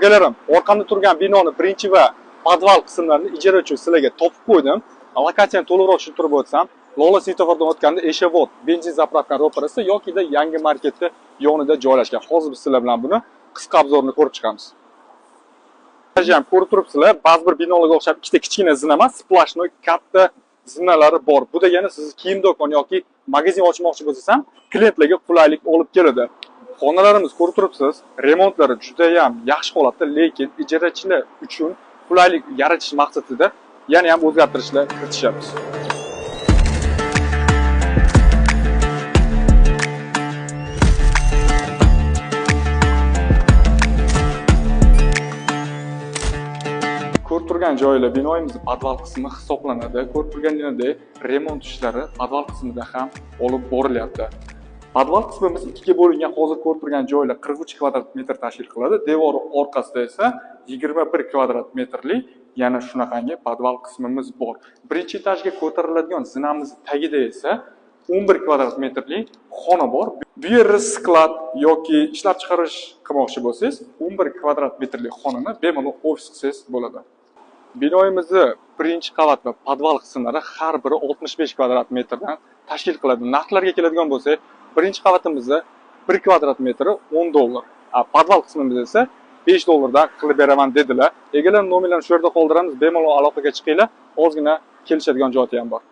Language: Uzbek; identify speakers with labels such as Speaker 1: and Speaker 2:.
Speaker 1: Galerim, orqamda turgan binoni birinchi va podval qismlarini ijara uchun sizlarga topib qo'ydim. Lokatsiyani to'liqroq tushuntirib o'tsam, Lola svetofordan o'tganda Eshevod benzin zapravka ro'parasida yokida yangi marketda yonida joylashgan. Hozir biz sizlar bilan buni qisqa obzorini ko'rib chiqamiz. Ham ko'rib turibsizlar, ba'zi bir binolarga o'xshab ikkita kichkina zina emas, splashnoy katta zinalari bor. Bu degani siz kiyim do'kon yoki magazin ochmoqchi bo'lsangiz ham klientlarga qulaylik olib keladi. Xonalarimiz ko'rib turibsiz, remontlari juda ham yaxshi holatda, lekin ijarachilar uchun qulaylik yaratish maqsadida yana ham o'zgartirishlar kiritishyapmiz. Ko'rib turgan joylar binoyimizning podval qismi hisoblanadi. Ko'rib turganingizdek, remont ishlari podval qismida ham olib borilyapti. Podval qismimiz ikkiga bo'lingan. Hozir ko'rib turgan joylar 43 kvadrat metr tashkil qiladi. Devor orqasida esa 21 kvadrat metrlik yana shunaqangi podval qismimiz bor. Birinchi etajga ko'tariladigan zinamiz tagida esa 11 kvadrat metrlik xona bor. Bu yerda sklad yoki ishlab chiqarish qilmoqchi bo'lsangiz, 11 kvadrat metrlik xonani bemalol ofis qilsangiz bo'ladi. Binoyimizni birinchi qavat va podval qismlari har biri 65 kvadrat metrdan tashkil qiladi. Narxlarga keladigan bo'lsak, birinchi qavatimizda 1 kvadrat metri $10. Podval qismimiz esa $5 qilib beraman dedilar. Egalar nomerlarini shu yerda qoldiramiz, bemalol aloqaga chiqinglar. Ozgina kelishadigan joyi ham bor.